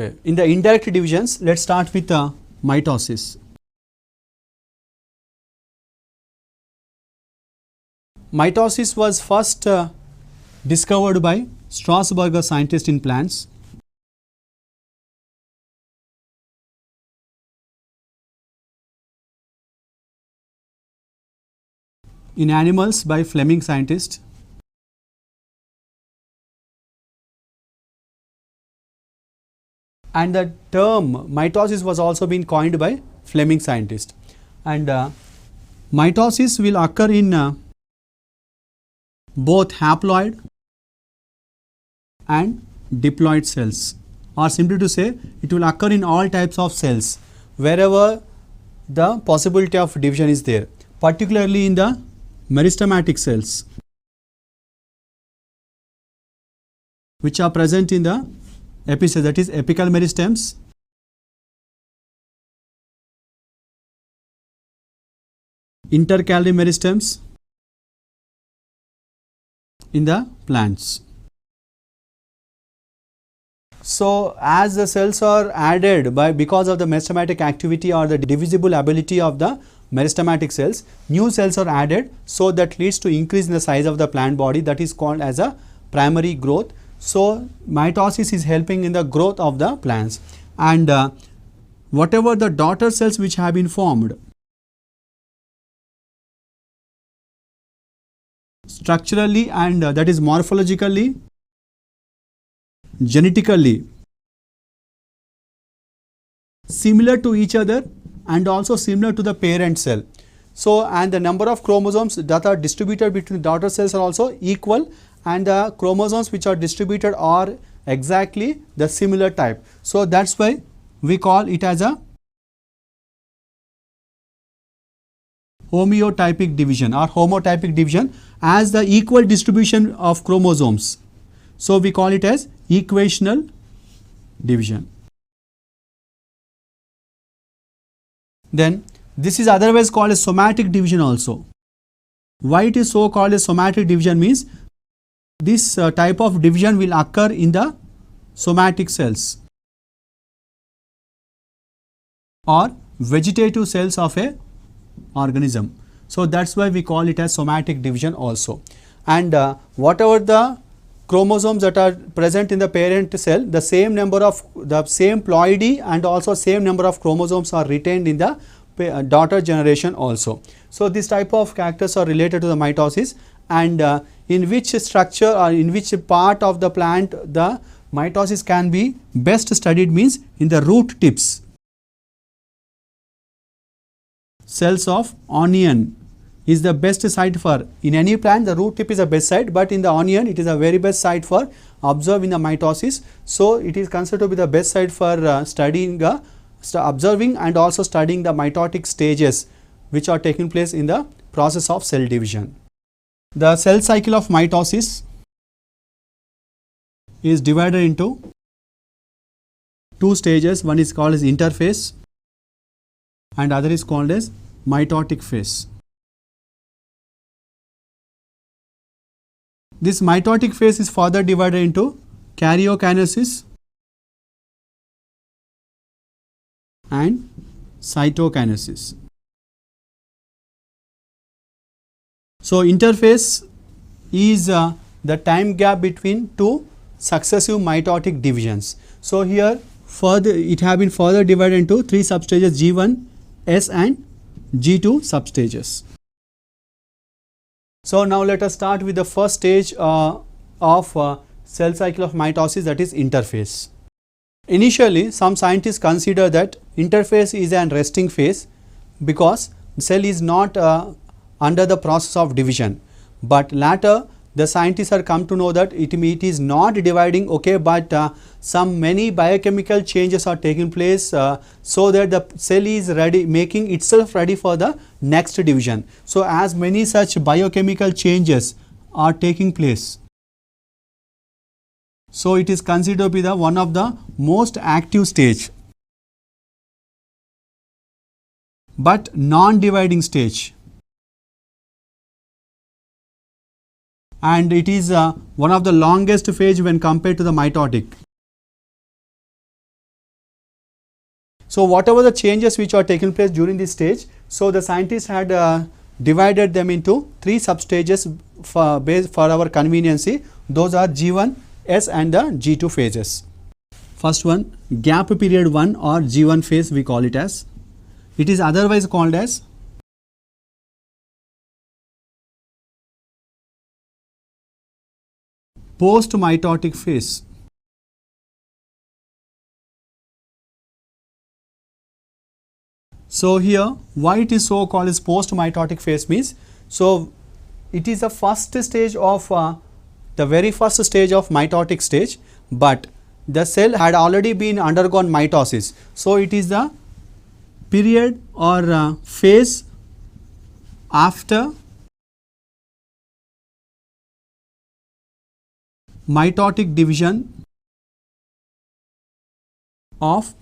Okay. In the indirect divisions, let's start with mitosis. Mitosis was first discovered by Strasburger scientist in plants. In animals by Fleming scientist. And the term mitosis was also been coined by Fleming scientist. And mitosis will occur in both haploid and diploid cells, or simply to say it will occur in all types of cells wherever the possibility of division is there, particularly in the meristematic cells which are present in the epicell, that is apical meristems, intercalary meristems in the plants. So, as the cells are added because of the meristematic activity or the divisible ability of the meristematic cells, new cells are added, so that leads to increase in the size of the plant body, that is called as a primary growth. So, mitosis is helping in the growth of the plants, and whatever the daughter cells which have been formed structurally and that is morphologically, genetically similar to each other and also similar to the parent cell. So, and the number of chromosomes that are distributed between daughter cells are also equal, and the chromosomes which are distributed are exactly the similar type. So, that is why we call it as a homeotypic division or homotypic division, as the equal distribution of chromosomes. So, we call it as equational division. Then this is otherwise called as somatic division also. Why it is so called as somatic division means this type of division will occur in the somatic cells or vegetative cells of a organism. So, that is why we call it as somatic division also. And whatever the chromosomes that are present in the parent cell, the same number of the same ploidy and also same number of chromosomes are retained in the daughter generation also. So, this type of characters are related to the mitosis, and in which structure or in which part of the plant the mitosis can be best studied means in the root tips. Cells of onion is the best site for, in any plant the root tip is the best site, but in the onion it is a very best site for observing the mitosis. So, it is considered to be the best site for studying observing and also studying the mitotic stages which are taking place in the process of cell division. The cell cycle of mitosis is divided into two stages. One is called as interphase and other is called as mitotic phase. This mitotic phase is further divided into karyokinesis and cytokinesis. So, interphase is the time gap between two successive mitotic divisions. So, here further it have been further divided into three substages G1, S and G2 substages. So, now let us start with the first stage of cell cycle of mitosis, that is interphase. Initially, some scientists consider that interphase is an resting phase because the cell is not under the process of division, but later the scientists have come to know that it is not dividing, okay, but some many biochemical changes are taking place so that the cell is ready, making itself ready for the next division. So, as many such biochemical changes are taking place, so it is considered to be the one of the most active stage, but non-dividing stage. And it is one of the longest phase when compared to the mitotic. So whatever the changes which are taking place during this stage, so the scientists had divided them into 3 substages for our conveniency. Those are G1, S and the G2 phases. First one, gap period 1 or G1 phase we call it as. It is otherwise called as post-mitotic phase. So here why it is so called as post-mitotic phase means, so it is the first stage of the very first stage of mitotic stage, but the cell had already been undergone mitosis. So it is the period or phase after mitotic division of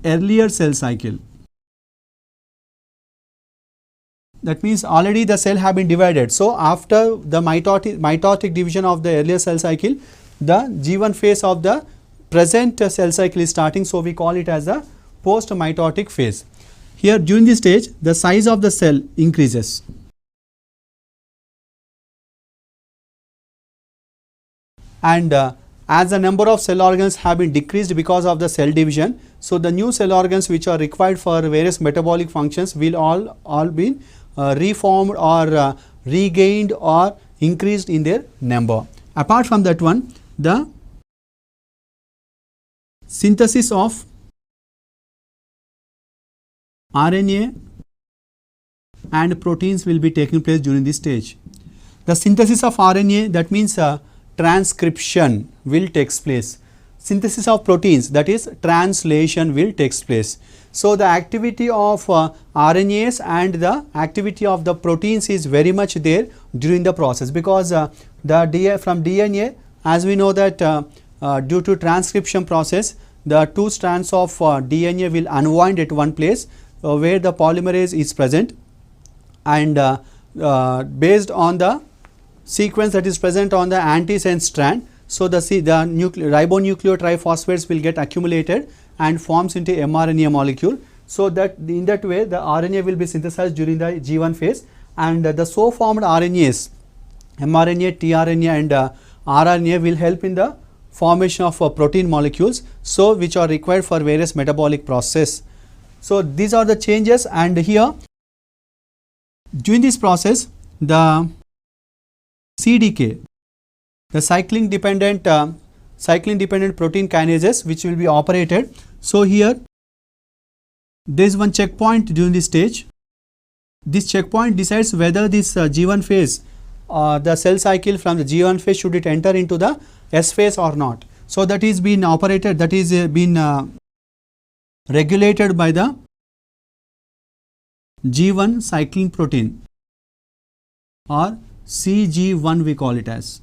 earlier cell cycle. That means already the cell have been divided. So after the mitotic division of the earlier cell cycle, the G1 phase of the present cell cycle is starting. So we call it as the post-mitotic phase. Here during this stage, the size of the cell increases. And as the number of cell organs have been decreased because of the cell division, so the new cell organs which are required for various metabolic functions will all be reformed or regained or increased in their number. Apart from that one, the synthesis of RNA and proteins will be taking place during this stage. The synthesis of RNA, that means transcription will takes place. Synthesis of proteins, that is translation will takes place. So the activity of RNAs and the activity of the proteins is very much there during the process, because from DNA, as we know that due to transcription process, the 2 strands of DNA will unwind at one place where the polymerase is present, and based on the sequence that is present on the antisense strand, so the ribonucleotide triphosphates will get accumulated and forms into mRNA molecule. So that in that way the RNA will be synthesized during the G1 phase, and the so formed RNAs, mRNA, tRNA and rRNA will help in the formation of protein molecules, so which are required for various metabolic process. So these are the changes, and here during this process the CDK, the cycling dependent protein kinases which will be operated. So here there is one checkpoint during this stage. This checkpoint decides whether this G1 phase, the cell cycle from the G1 phase, should it enter into the S phase or not. So that is been operated, that is been regulated by the G1 cycling protein or CG1 we call it as.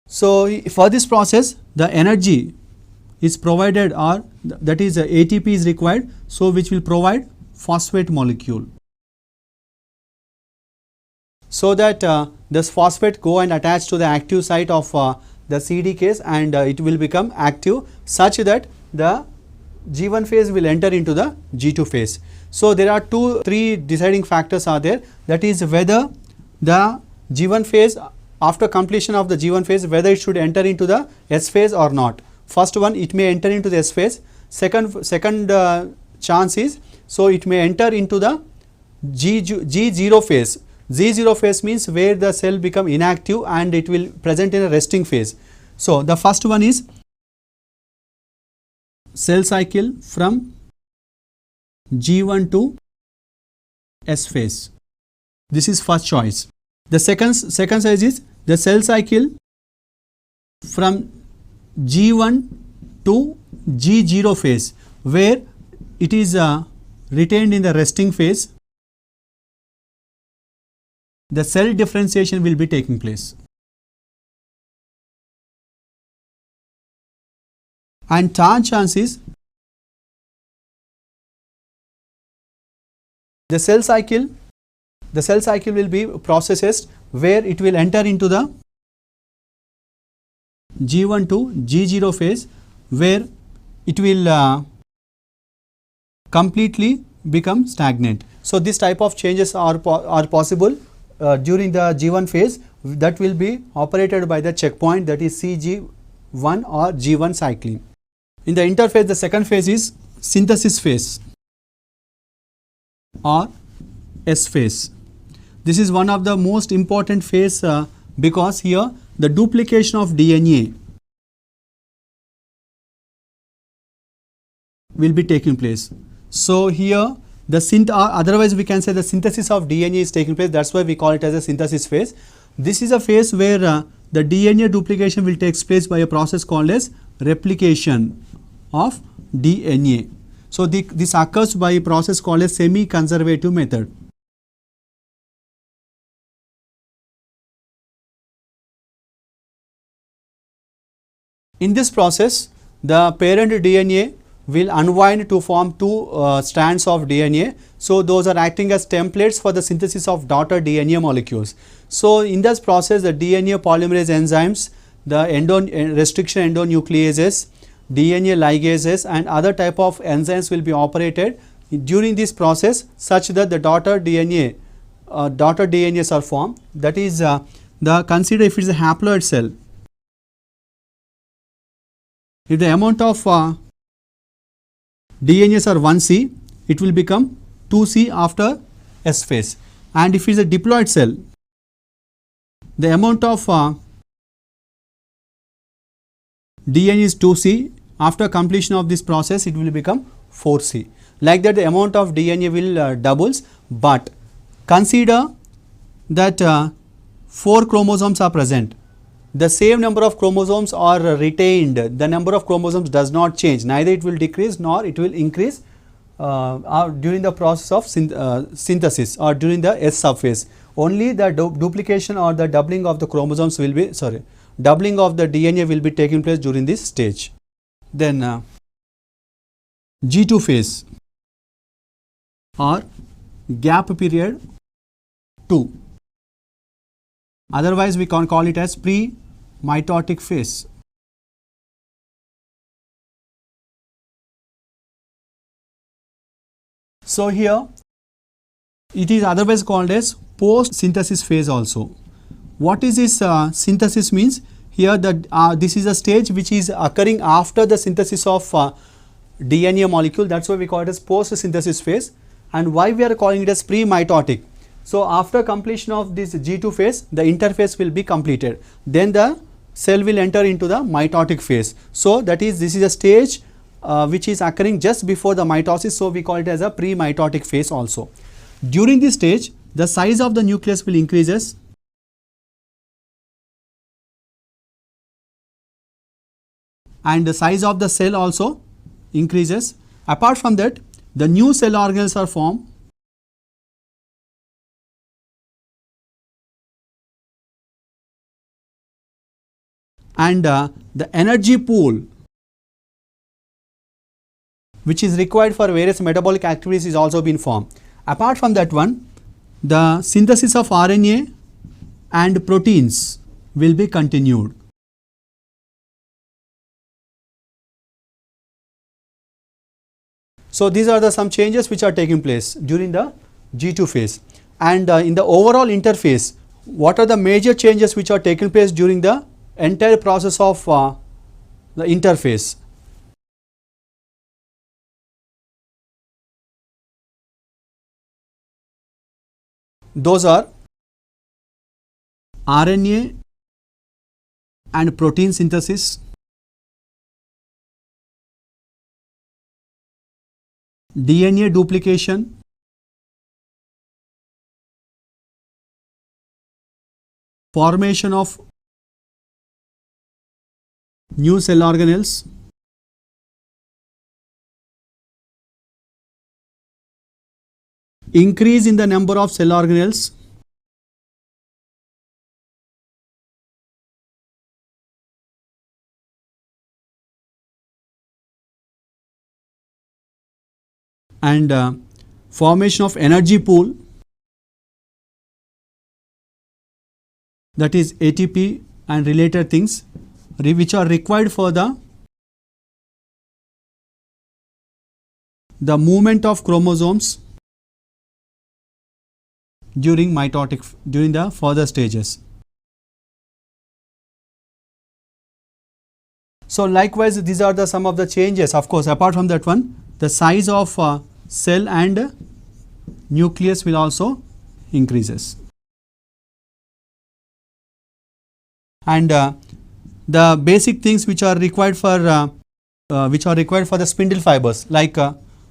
So for this process the energy is provided, or that is ATP is required, so which will provide phosphate molecule, so that this phosphate go and attach to the active site of the CDKs, and it will become active such that the G1 phase will enter into the G2 phase. So there are 2-3 deciding factors are there, that is whether the G1 phase, after completion of the G1 phase, whether it should enter into the S phase or not. First one, it may enter into the S phase. Second chance is, so it may enter into the G0 phase. G0 phase means where the cell become inactive and it will present in a resting phase. So the first one is cell cycle from G1 to S phase. This is first choice. The second size is the cell cycle from G1 to G0 phase, where it is retained in the resting phase. The cell differentiation will be taking place. And third chance is the cell cycle will be processes where it will enter into the G1 to G0 phase, where it will completely become stagnant. So this type of changes are possible during the G1 phase, that will be operated by the checkpoint, that is CG1 or G1 cycling. In the interphase, the second phase is synthesis phase or S phase. This is one of the most important phase because here the duplication of DNA will be taking place. So here the otherwise we can say the synthesis of DNA is taking place. That's why we call it as a synthesis phase. This is a phase where the DNA duplication will take place by a process called as replication of DNA. So this occurs by a process called as semi-conservative method. In this process, the parent DNA will unwind to form two strands of DNA. So those are acting as templates for the synthesis of daughter DNA molecules. So in this process, the DNA polymerase enzymes, the restriction endonucleases, DNA ligases and other type of enzymes will be operated during this process, such that the daughter DNAs are formed. That is consider if it is a haploid cell. If the amount of DNAs are 1C, it will become 2C after S phase. And if it is a diploid cell, the amount of DNA is 2C. After completion of this process, it will become 4C. Like that, the amount of DNA will doubles, but consider that 4 chromosomes are present. The same number of chromosomes are retained. The number of chromosomes does not change. Neither it will decrease nor it will increase during the process of synthesis or during the S subphase. Only the duplication or the doubling of the chromosomes will be, doubling of the DNA will be taking place during this stage. Then G2 phase or gap period 2. Otherwise, we can call it as pre-mitotic phase. So here it is otherwise called as post-synthesis phase also. What is this synthesis means? Here this is a stage which is occurring after the synthesis of DNA molecule. That's why we call it as post-synthesis phase. And why we are calling it as pre-mitotic? So after completion of this G2 phase, the interphase will be completed. Then the cell will enter into the mitotic phase. So that is, this is a stage which is occurring just before the mitosis. So we call it as a pre-mitotic phase also. During this stage, the size of the nucleus will increases. And the size of the cell also increases. Apart from that, the new cell organelles are formed. And the energy pool which is required for various metabolic activities is also been formed. Apart from that one, the synthesis of RNA and proteins will be continued. So these are some changes which are taking place during the G2 phase. And in the overall interphase, what are the major changes which are taking place during the entire process of the interphase? Those are RNA and protein synthesis, DNA duplication, formation of new cell organelles, increase in the number of cell organelles, and formation of energy pool, that is ATP and related things which are required for the the movement of chromosomes during the further stages. So likewise, these are some of the changes. Of course, apart from that one, the size of cell and nucleus will also increases. And the basic things which are required for the spindle fibers, like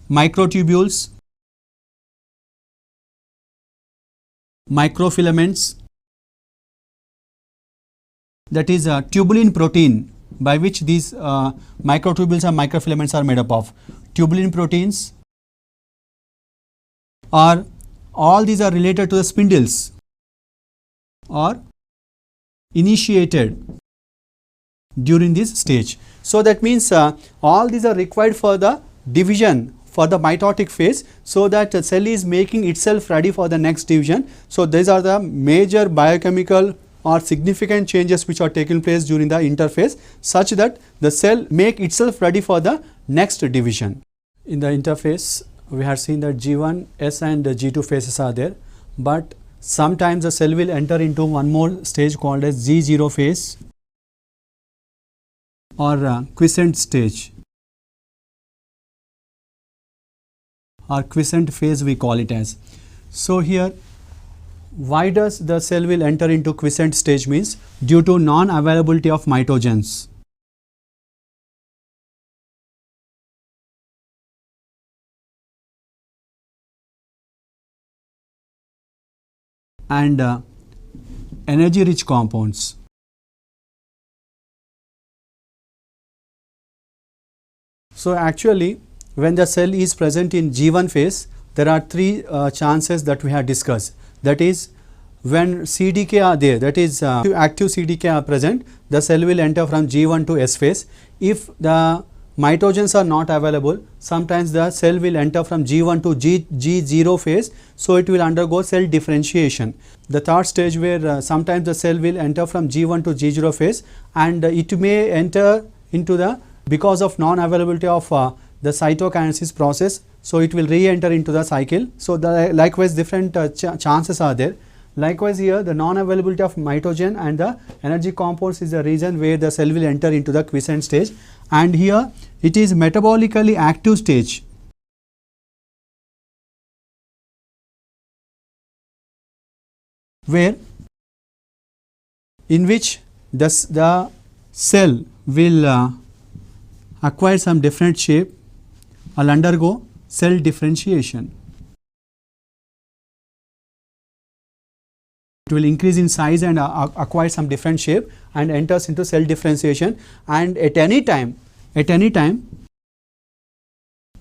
microtubules, microfilaments, that is tubulin protein, by which these microtubules and microfilaments are made up of. Tubulin proteins are, all these are related to the spindles, or initiated during this stage. So that means all these are required for the division, for the mitotic phase, so that the cell is making itself ready for the next division. So these are the major biochemical or significant changes which are taking place during the interphase, such that the cell make itself ready for the next division. In the interphase, we have seen that G1, S and G2 phases are there, but sometimes the cell will enter into one more stage called as G0 phase, or quiescent stage, or quiescent phase we call it as. So here, why does the cell will enter into quiescent stage? Means due to non-availability of mitogens. And energy rich compounds. So actually, when the cell is present in G1 phase, there are three chances that we have discussed. That is, when CDK are there, that is active CDK are present, the cell will enter from G1 to S phase. If the mitogens are not available, sometimes the cell will enter from G1 to G0 phase, so it will undergo cell differentiation. The third stage, where sometimes the cell will enter from G1 to G0 phase, and it may enter into the, because of non-availability of the cytokinesis process, so it will re-enter into the cycle. So likewise different chances are there. Likewise here, the non-availability of mitogen and the energy compounds is the reason where the cell will enter into the quiescent stage, and here it is metabolically active stage. Where, in which the cell will acquire some different shape or undergo cell differentiation. It will increase in size and acquire some different shape and enters into cell differentiation, and at any time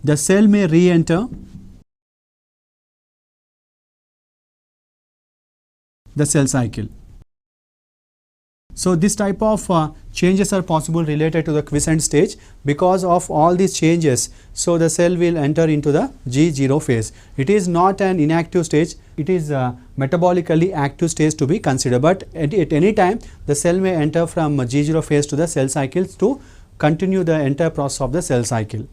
the cell may re-enter the cell cycle. So this type of changes are possible related to the quiescent stage. Because of all these changes, so the cell will enter into the G0 phase. It is not an inactive stage, it is a metabolically active stage to be considered, but at any time the cell may enter from G0 phase to the cell cycle to continue the entire process of the cell cycle.